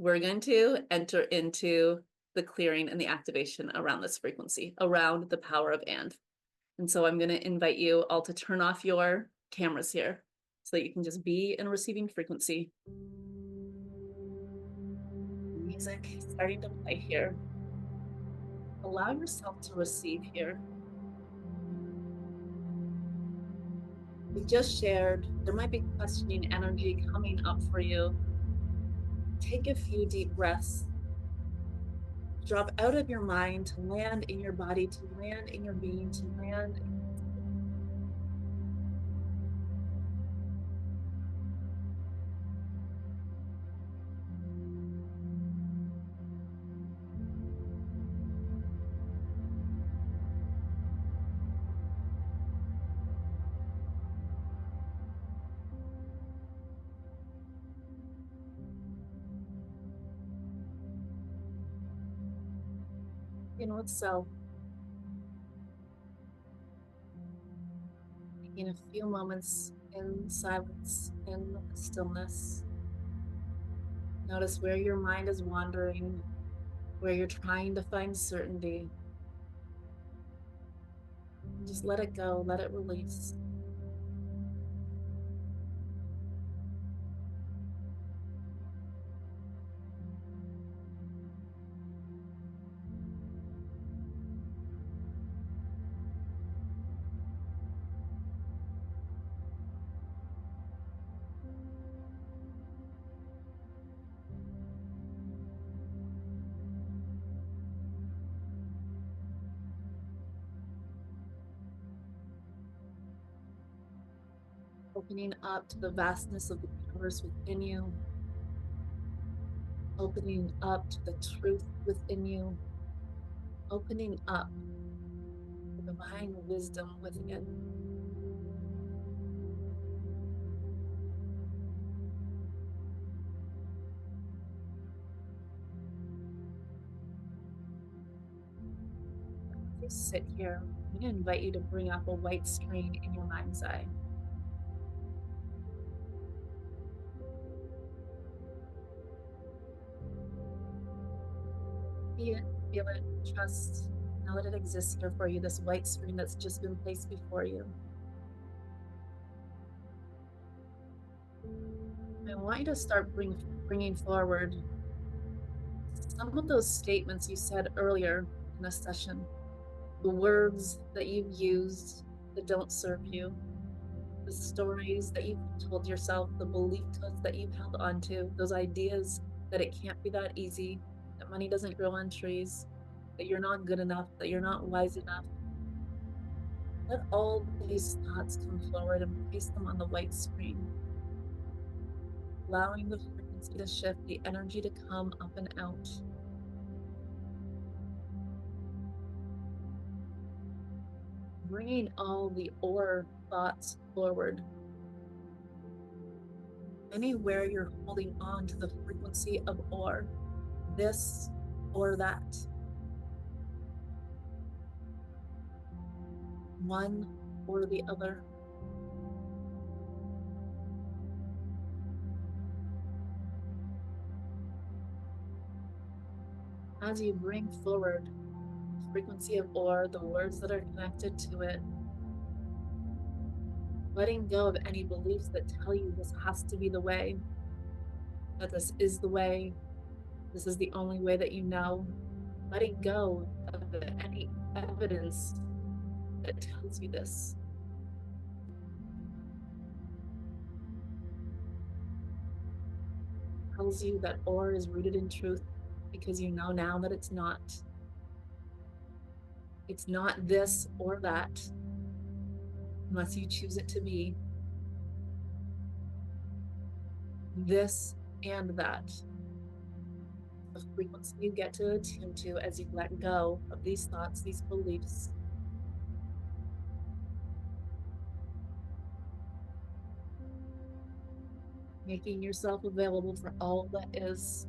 we're going to enter into the clearing and the activation around this frequency, around the power of and. And so I'm going to invite you all to turn off your cameras here so that you can just be in a receiving frequency. Music starting to play here. Allow yourself to receive here. We just shared, there might be questioning energy coming up for you. Take a few deep breaths. Drop out of your mind to land in your body, to land in your being, to land. With self. Taking a few moments in silence, in stillness. Notice where your mind is wandering, where you're trying to find certainty. Just let it go, let it release. Opening up to the vastness of the universe within you. Opening up to the truth within you. Opening up to the divine wisdom within. As you sit here, I'm going to invite you to bring up a white screen in your mind's eye. See it, feel it, trust, know that it exists here for you, this white screen that's just been placed before you. I want you to start bringing forward some of those statements you said earlier in the session, the words that you've used that don't serve you, the stories that you've told yourself, the belief codes that you've held onto, those ideas that it can't be that easy, that money doesn't grow on trees, that you're not good enough, that you're not wise enough. Let all these thoughts come forward and place them on the white screen, allowing the frequency to shift, the energy to come up and out. Bringing all the or thoughts forward. Anywhere you're holding on to the frequency of or, this or that, one or the other. As you bring forward the frequency of or, the words that are connected to it, letting go of any beliefs that tell you this has to be the way, that this is the way, this is the only way that you know. Letting go of any evidence that tells you this. Tells you that or is rooted in truth because you know now that it's not. It's not this or that unless you choose it to be this and that. The frequency you get to attune to as you let go of these thoughts, these beliefs. Making yourself available for all that is.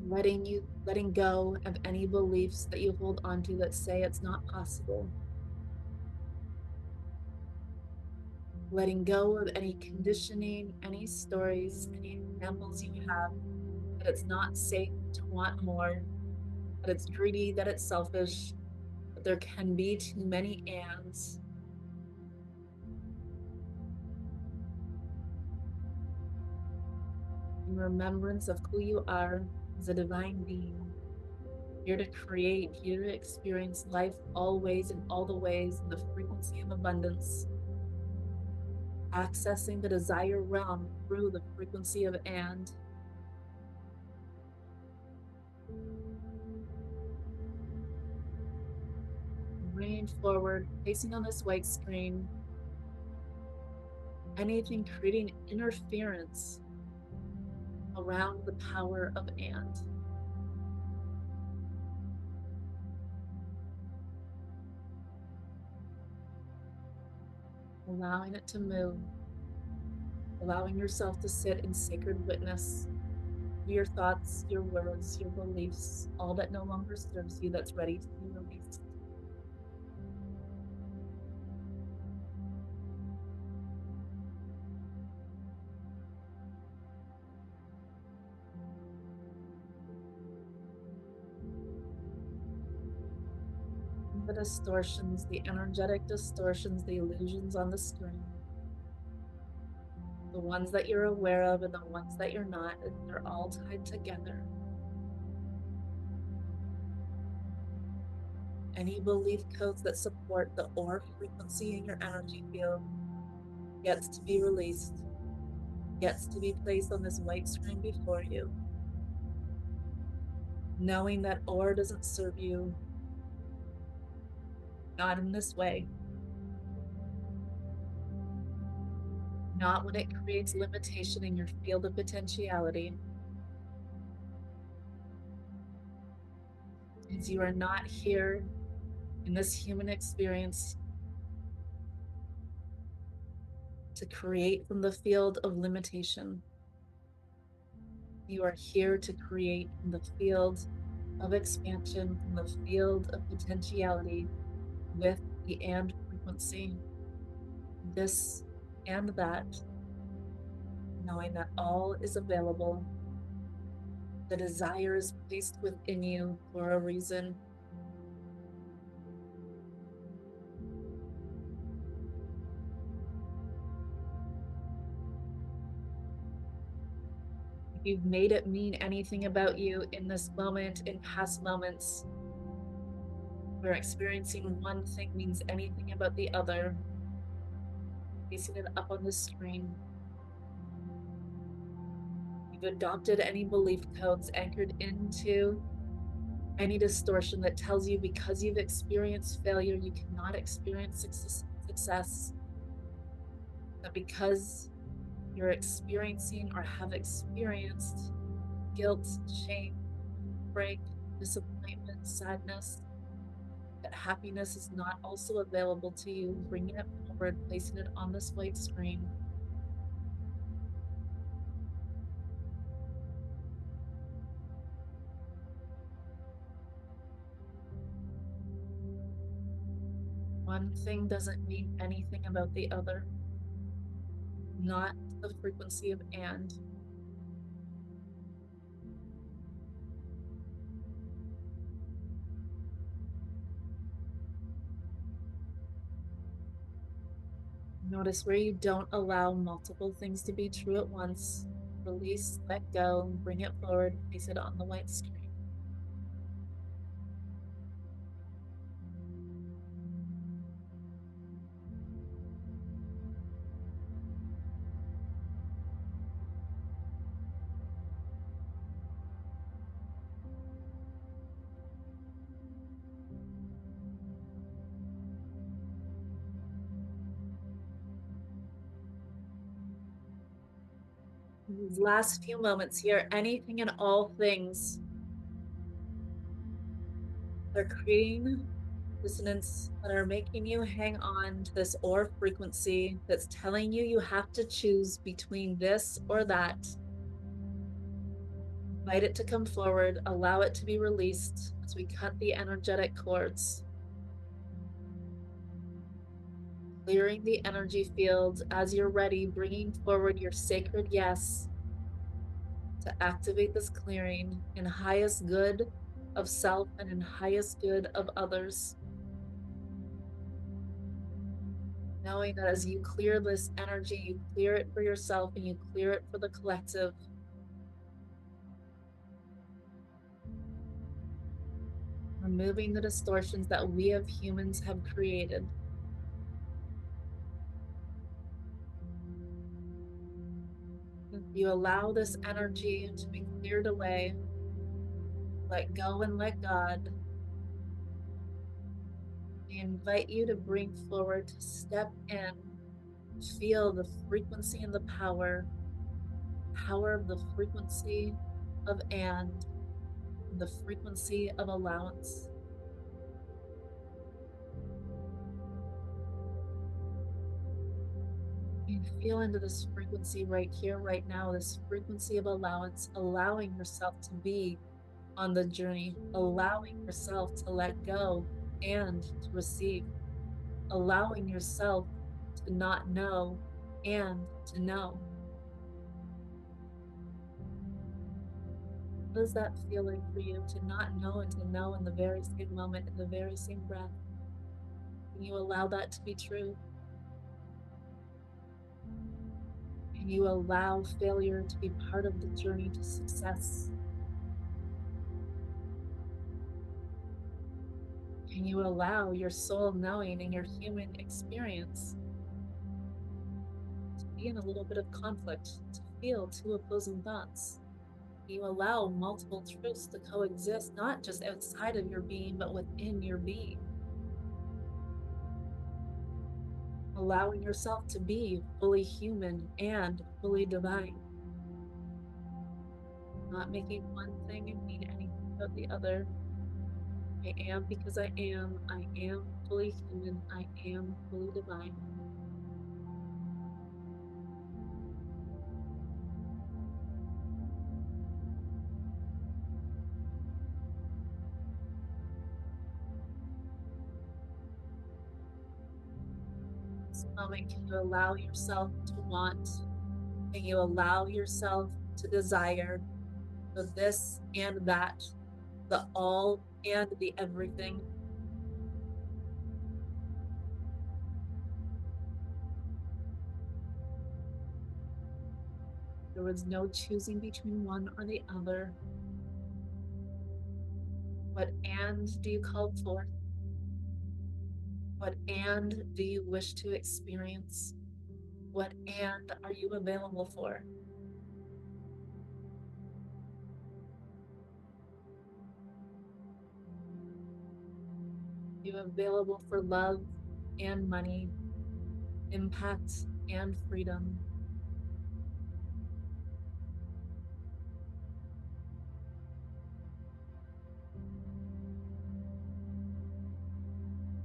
Letting go of any beliefs that you hold onto that say it's not possible. letting go of any conditioning, any stories, any examples you have that it's not safe to want more, that it's greedy, that it's selfish, that there can be too many ands. In remembrance of who you are as a divine being, here to create, here to experience life always in all the ways in the frequency of abundance, accessing the desire realm through the frequency of and. Bringing forward, placing on this white screen, anything creating interference around the power of and. Allowing it to move, allowing yourself to sit in sacred witness of your thoughts, your words, your beliefs, all that no longer serves you that's ready to be released. The distortions, the energetic distortions, the illusions on the screen, the ones that you're aware of and the ones that you're not, and they're all tied together. Any belief codes that support the or frequency in your energy field gets to be released, gets to be placed on this white screen before you. Knowing that or doesn't serve you, not in this way, not when it creates limitation in your field of potentiality, because you are not here in this human experience to create from the field of limitation. You are here to create from the field of expansion, from the field of potentiality with the and frequency, this and that, knowing that all is available. The desire is placed within you for a reason. If you've made it mean anything about you in this moment, in past moments, where experiencing one thing means anything about the other, placing it up on the screen. You've adopted any belief codes anchored into any distortion that tells you because you've experienced failure, you cannot experience success. That because you're experiencing or have experienced guilt, shame, break, disappointment, sadness, that happiness is not also available to you, bringing it forward, placing it on this white screen. One thing doesn't mean anything about the other, not the frequency of and. Notice where you don't allow multiple things to be true at once. Release, let go, bring it forward, place it on the white screen. These last few moments here, anything and all things are creating dissonance that are making you hang on to this or frequency that's telling you you have to choose between this or that. Invite it to come forward, allow it to be released as we cut the energetic cords. Clearing the energy field as you're ready, bringing forward your sacred yes to activate this clearing in highest good of self and in highest good of others. Knowing that as you clear this energy, you clear it for yourself and you clear it for the collective. Removing the distortions that we as humans have created. If you allow this energy to be cleared away, let go and let God. I invite you to bring forward, to step in, feel the frequency and the power of the frequency of and the frequency of allowance. You feel into this frequency right here, right now, this frequency of allowance, allowing yourself to be on the journey, allowing yourself to let go and to receive, allowing yourself to not know and to know. What does that feel like for you to not know and to know in the very same moment, in the very same breath? Can you allow that to be true? Can you allow failure to be part of the journey to success? Can you allow your soul knowing and your human experience to be in a little bit of conflict, to feel two opposing thoughts? Can you allow multiple truths to coexist, not just outside of your being, but within your being? Allowing yourself to be fully human and fully divine. Not making one thing and mean anything about the other. I am because I am. I am fully human. I am fully divine. This moment, can you allow yourself to want? Can you allow yourself to desire the this and that, the all and the everything? There was no choosing between one or the other. What and do you call forth? What and do you wish to experience? What and are you available for? You available for love and money, impact and freedom.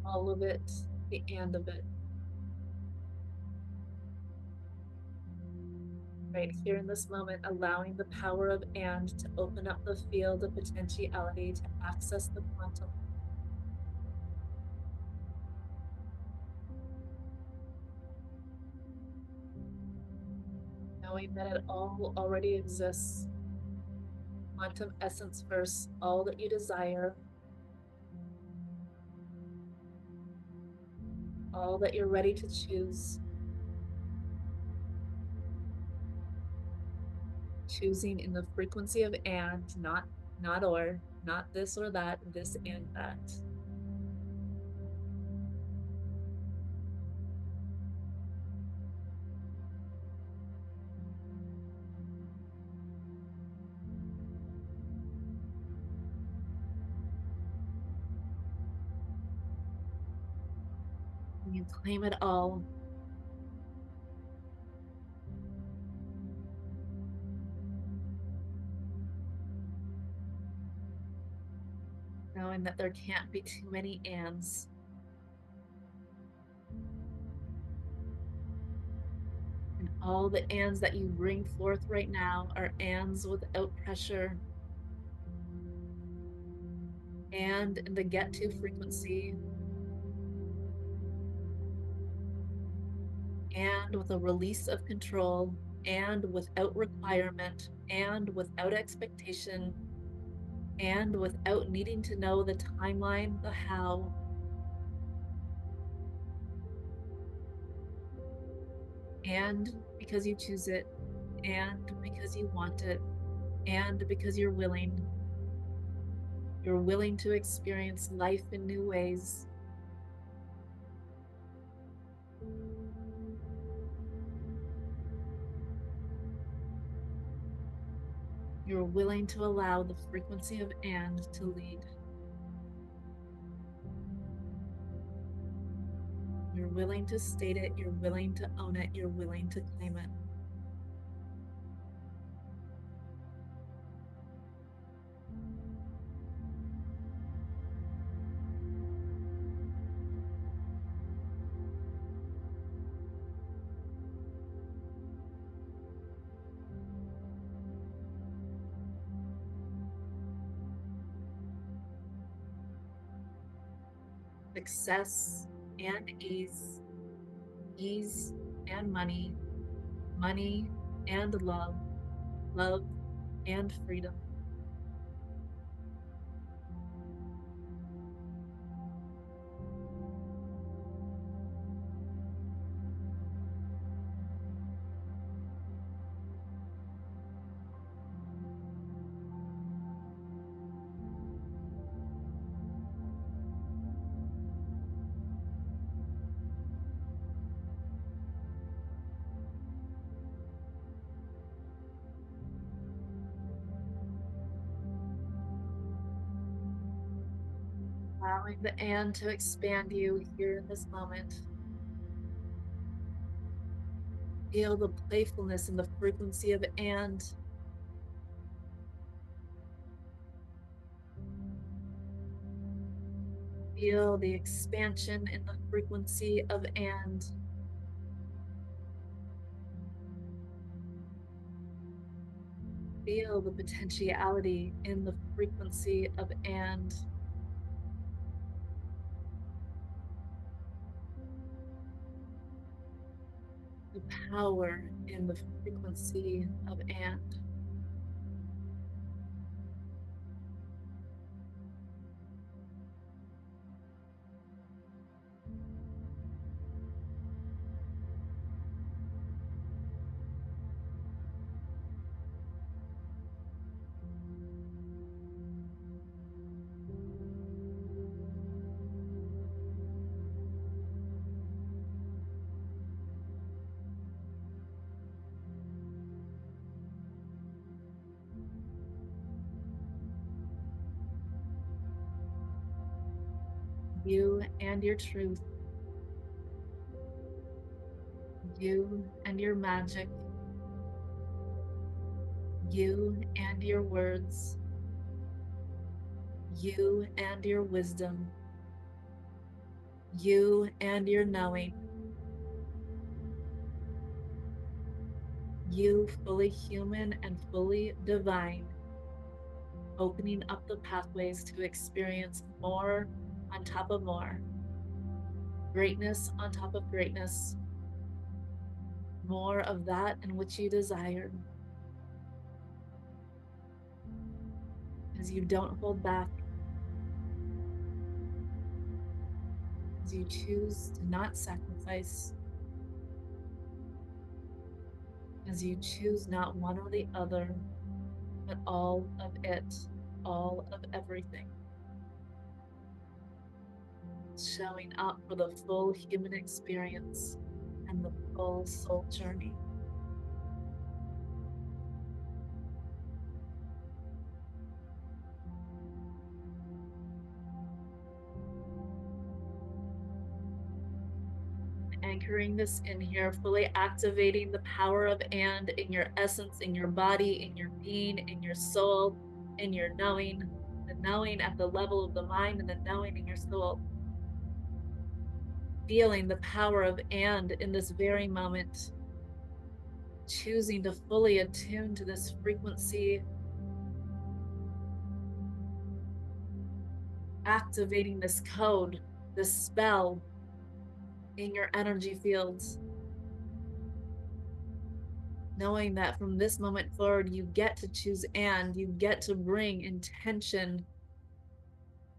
All of it, the and of it. Right here in this moment, allowing the power of and to open up the field of potentiality to access the quantum. Knowing that it all already exists. Quantum essence first, all that you desire, all that you're ready to choose. Choosing in the frequency of and, not or, not this or that, this and that. And you claim it all. Knowing that there can't be too many ands. And all the ands that you bring forth right now are ands without pressure. And in the get to frequency. and with a release of control, and without requirement, and without expectation, and without needing to know the timeline, the how, and because you choose it, and because you want it, and because you're willing. You're willing to experience life in new ways. You're willing to allow the frequency of and to lead. You're willing to state it. You're willing to own it. You're willing to claim it. Success and ease, ease and money, money and love, love and freedom. Allowing the and to expand you here in this moment. Feel the playfulness and the frequency of and. Feel the expansion in the frequency of and. Feel the potentiality in the frequency of and. The power in the frequency of and. You and your truth. You and your magic. You and your words. You and your wisdom. You and your knowing. You fully human and fully divine, opening up the pathways to experience more on top of more, greatness on top of greatness, more of that in which you desire. As you don't hold back, as you choose to not sacrifice, as you choose not one or the other, but all of it, all of everything. Showing up for the full human experience and the full soul journey. Anchoring this in here, fully activating the power of and in your essence, in your body, in your being, in your soul, in your knowing, the knowing at the level of the mind and the knowing in your soul. Feeling the power of and in this very moment, choosing to fully attune to this frequency, activating this code, this spell in your energy fields. knowing that from this moment forward, you get to choose and you get to bring intention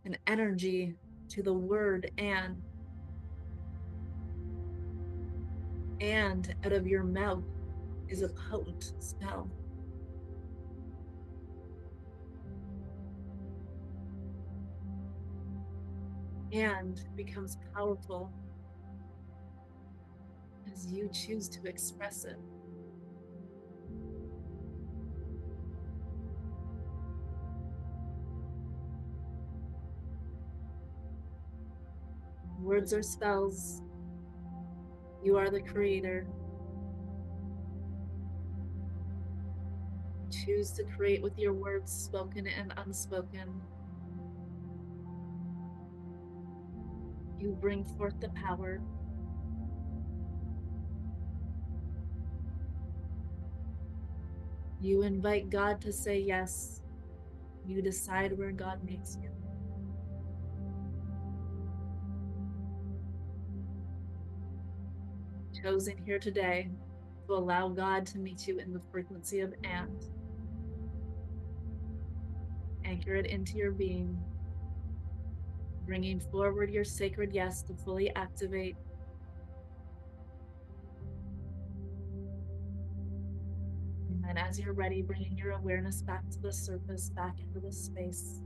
and energy to the word and out of your mouth is a potent spell. And becomes powerful as you choose to express it. Words are spells. You are the creator. Choose to create with your words, spoken and unspoken. You bring forth the power. You invite God to say yes. You decide where God meets you. Chosen here today to allow God to meet you in the frequency of and. Anchor it into your being, bringing forward your sacred yes to fully activate. And then, as you're ready, bringing your awareness back to the surface, back into the space.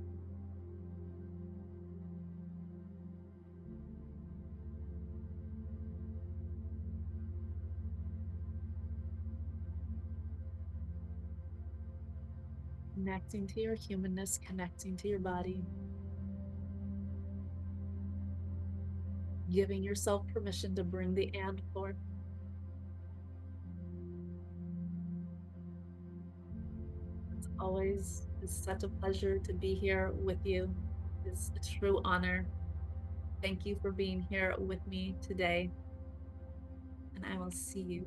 Connecting to your humanness, connecting to your body. Giving yourself permission to bring the and forth. It's always such a pleasure to be here with you. It's a true honor. Thank you for being here with me today, and I will see you